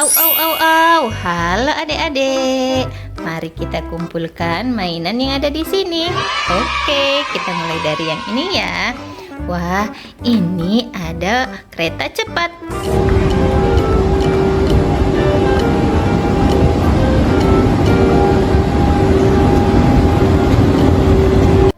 Au, au, au, au. Halo adik-adik. Mari kita kumpulkan mainan yang ada di sini. Oke, kita mulai dari yang ini ya. Wah, ini ada kereta cepat.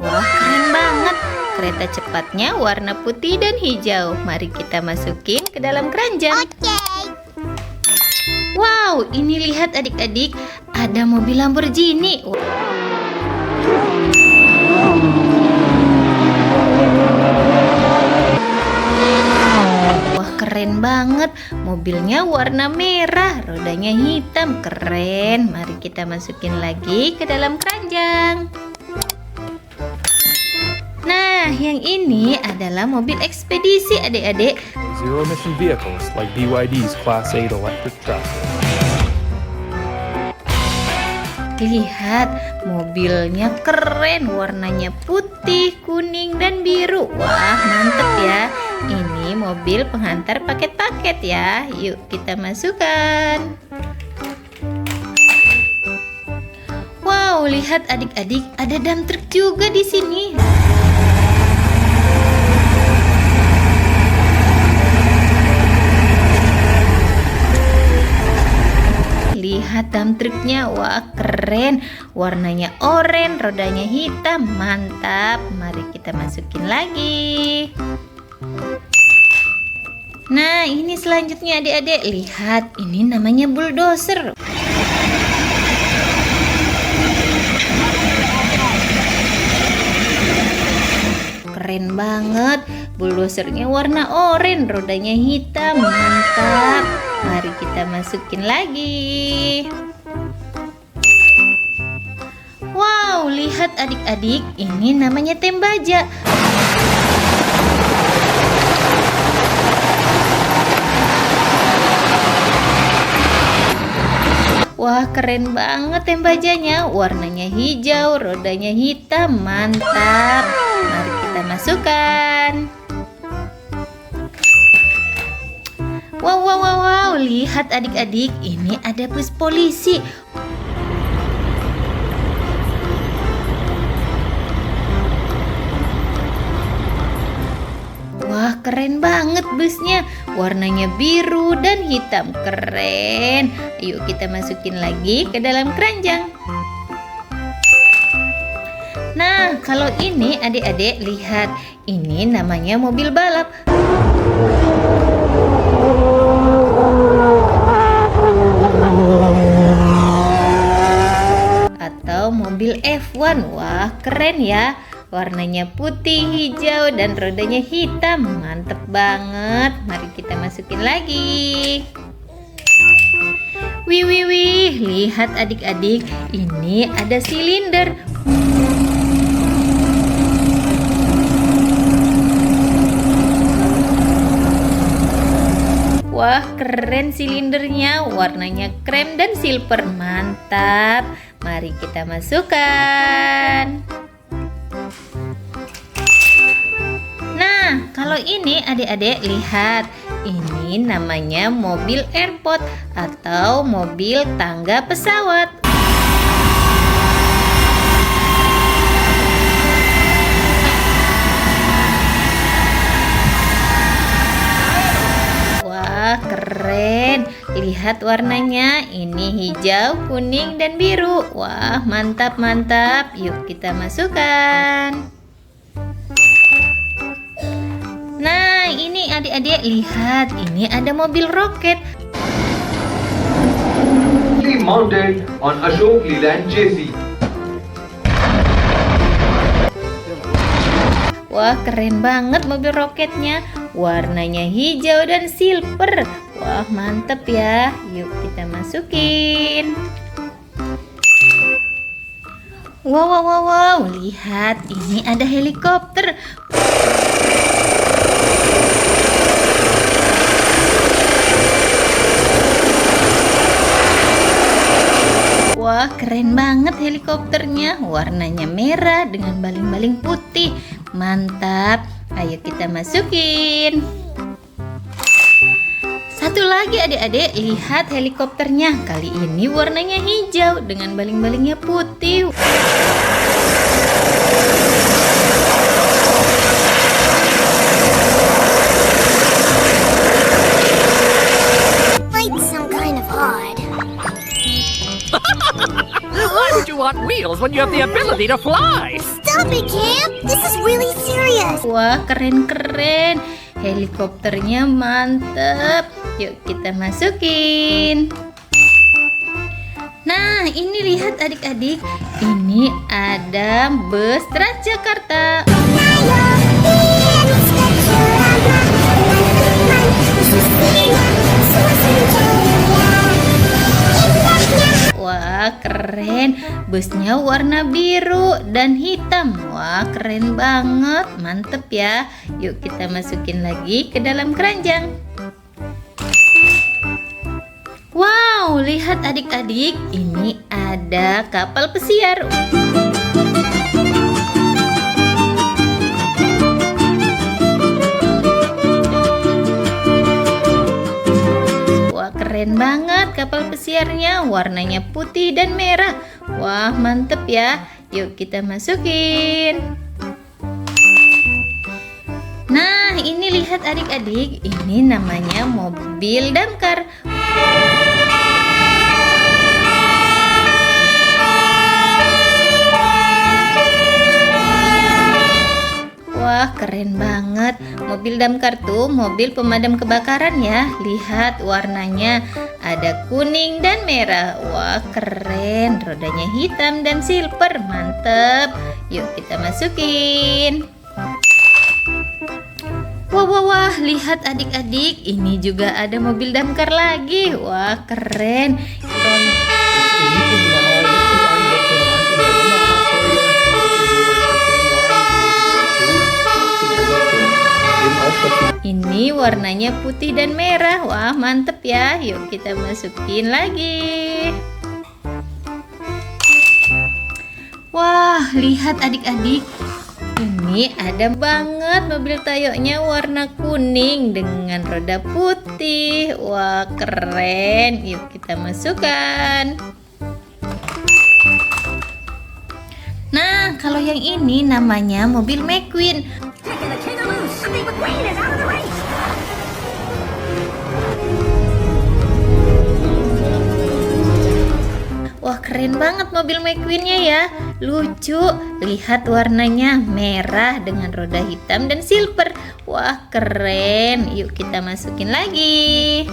Wah, keren banget. Kereta cepatnya warna putih dan hijau. Mari kita masukin ke dalam keranjang. Wow, ini lihat adik-adik, ada mobil Lamborghini. Wah, keren banget. Mobilnya warna merah, rodanya hitam. Keren. Mari kita masukin lagi ke dalam keranjang. Nah, yang ini adalah mobil ekspedisi adik-adik. Zero-emission vehicles like BYD's Class 8 electric truck. Lihat, mobilnya keren, warnanya putih, kuning, dan biru. Wah, mantep ya. Ini mobil penghantar paket-paket ya. Yuk kita masukkan. Wow, lihat adik-adik, ada dump truck juga di sini. Lihat dump truknya, wah keren. Warnanya oranye, rodanya hitam, mantap. Mari kita masukin lagi. Nah, ini selanjutnya adik-adik, lihat, ini namanya bulldozer. Keren banget. Bulldozernya warna oranye, rodanya hitam, mantap. Mari kita masukin lagi. Wow, lihat adik-adik, ini namanya Tembaja. Wah, keren banget Tembajanya. Warnanya hijau, rodanya hitam, mantap. Mari kita masukkan. Wow, wow, wow, wow. Lihat adik-adik, ini ada bus polisi. Wah, keren banget busnya. Warnanya biru dan hitam. Keren. Yuk kita masukin lagi ke dalam keranjang. Nah, kalau ini adik-adik lihat, ini namanya mobil balap. Atau mobil F1. Wah, keren ya. Warnanya putih, hijau, dan rodanya hitam. Mantep banget. Mari kita masukin lagi. Wih, wih, wih. Lihat adik-adik, ini ada silinder. Wah, keren silindernya. Warnanya krem dan silver. Mantap. Mari kita masukkan. Nah, kalau ini adik-adik lihat, ini namanya mobil airport atau mobil tangga pesawat. Wah, keren. Lihat warnanya, ini hijau, kuning, dan biru. Wah, mantap, mantap. Yuk kita masukkan. Nah, ini adik-adik lihat, ini ada mobil roket. Mounted on Ashok Leland JC. Wah, keren banget mobil roketnya. Warnanya hijau dan silver. Wah, mantep ya. Yuk kita masukin. Wow, wow, wow, wow. Lihat, ini ada helikopter. Wah, keren banget helikopternya. Warnanya merah dengan baling-baling putih. Mantap. Ayo kita masukin. Satu Satu lagi adik-adik, lihat helikopternya. Kali ini warnanya hijau dengan baling-balingnya putih. Flight's some kind of odd. Why would you want wheels when you have the ability to fly? Stop it, Camp! This is really serious. Wah, keren-keren. Helikopternya mantep. Yuk kita masukin. Nah, ini lihat adik-adik. Ini ada bus Transjakarta. Wah, keren. Busnya warna biru dan hitam. Wah, keren banget. Mantep ya. Yuk kita masukin lagi ke dalam keranjang. Wow, lihat adik-adik. Ini ada kapal pesiar. Wah, keren banget kapal pesiarnya. Warnanya putih dan merah. Wah, mantep ya. Yuk kita masukin. Nah, ini lihat adik-adik. Ini namanya mobil damkar. Wah, keren banget. Mobil damkar tuh mobil pemadam kebakaran ya. Lihat warnanya ada kuning dan merah. Wah, keren. Rodanya hitam dan silver. Mantep. Yuk kita masukin. Wah, lihat adik-adik. Ini juga ada mobil damkar lagi. Wah, keren. Ini warnanya putih dan merah. Wah, mantep ya. Yuk kita masukin lagi. Wah, lihat adik-adik. Ini ada banget mobil Toyotanya warna kuning dengan roda putih. Wah, keren. Yuk kita masukkan. Nah, kalau yang ini namanya mobil McQueen. Wah, keren banget mobil McQueen-nya ya. Lucu. Lihat warnanya merah dengan roda hitam dan silver. Wah, keren. Yuk kita masukin lagi.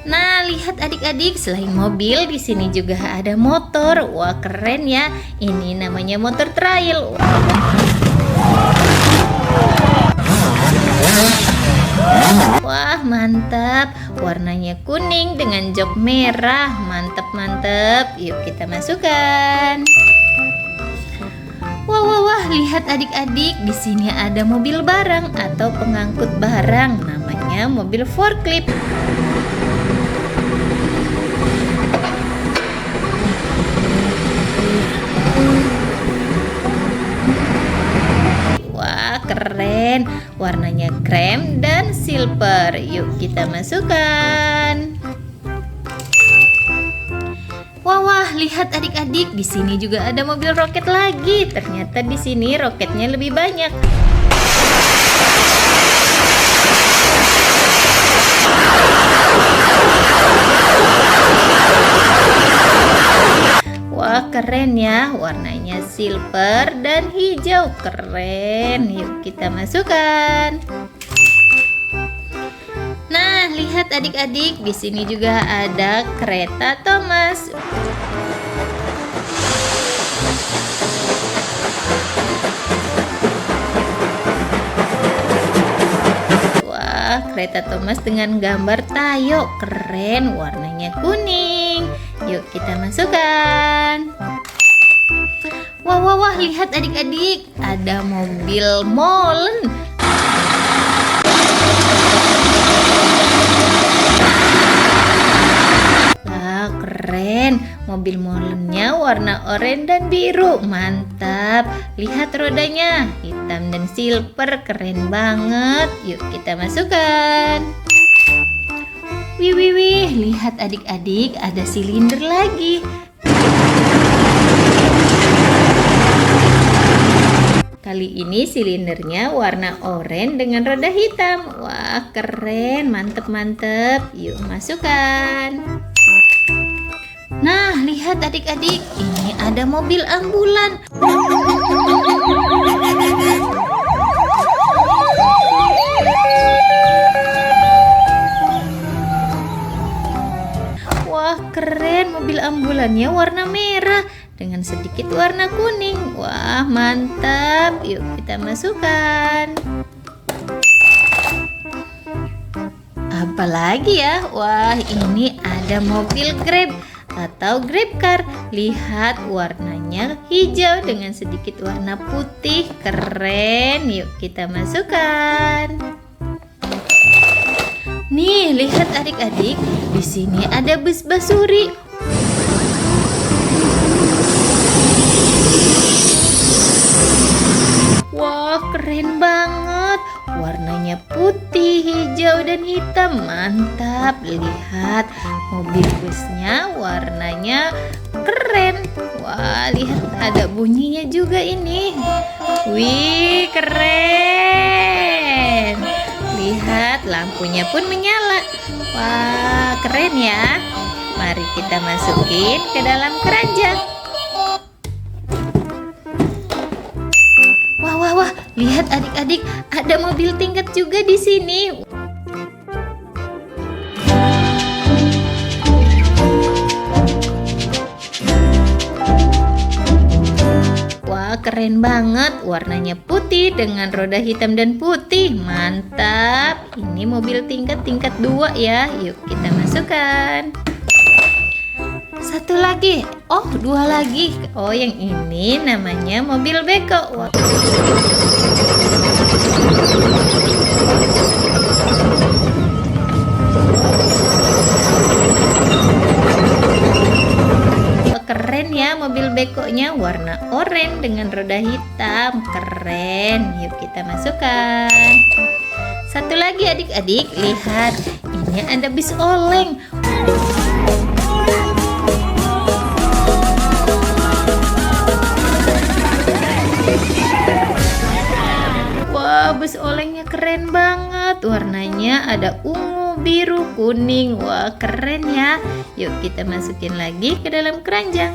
Nah, lihat adik-adik, selain mobil di sini juga ada motor. Wah, keren ya. Ini namanya motor trail. Wah, mantap. Warnanya kuning dengan jok merah. Mantap. Yuk kita masukkan. Wah, lihat adik-adik, di sini ada mobil barang atau pengangkut barang. Namanya mobil forklift. Keren, warnanya krem dan silver. Yuk kita masukkan. Wah, lihat adik-adik, di sini juga ada mobil roket lagi. Ternyata di sini roketnya lebih banyak. Wah, keren ya. Warnanya silver dan hijau. Keren. Yuk kita masukkan. Nah, lihat adik-adik, di sini juga ada kereta Thomas. Wah, kereta Thomas dengan gambar Tayo. Keren, warnanya kuning. Yuk kita masukkan. Wah, lihat adik-adik, ada mobil molen. Wah, keren. Mobil molennya warna oranye dan biru. Mantap. Lihat rodanya, hitam dan silver. Keren banget. Yuk kita masukkan. Wih, wih, wih, lihat adik-adik, ada silinder lagi. Kali ini silindernya warna oranye dengan roda hitam. Wah, keren, mantep-mantep. Yuk masukkan. Nah, lihat adik-adik, ini ada mobil ambulan. Wah, keren, mobil ambulannya warna merah dengan sedikit warna kuning. Wah, mantap. Yuk kita masukkan. Apa lagi ya? Wah, ini ada mobil Grab atau Grab Car. Lihat, warnanya hijau dengan sedikit warna putih. Keren. Yuk kita masukkan. Nih, lihat adik-adik, di sini ada bus basuri. Wah, keren banget. Warnanya putih, hijau, dan hitam. Mantap. Lihat, mobil busnya warnanya keren. Wah, lihat ada bunyinya juga ini. Wih, keren. Lihat, lampunya pun menyala. Wah, keren ya. Mari kita masukin ke dalam keranjang. Wah, wah, wah. Lihat adik-adik, ada mobil tingkat juga di sini. Wah, keren banget. Warnanya putih dengan roda hitam dan putih. Mantap. Ini mobil tingkat 2 ya. Yuk kita masukkan. Satu lagi. Oh, 2 lagi. Oh, yang ini namanya mobil beko. Wah. Keren ya, mobil bekonya warna oranye dengan roda hitam. Keren. Yuk kita masukkan. Satu lagi adik-adik, lihat. Ini ada bis oleng. Wah, bus olengnya keren banget. Warnanya ada ungu, biru, kuning. Wah, keren ya. Yuk kita masukin lagi ke dalam keranjang.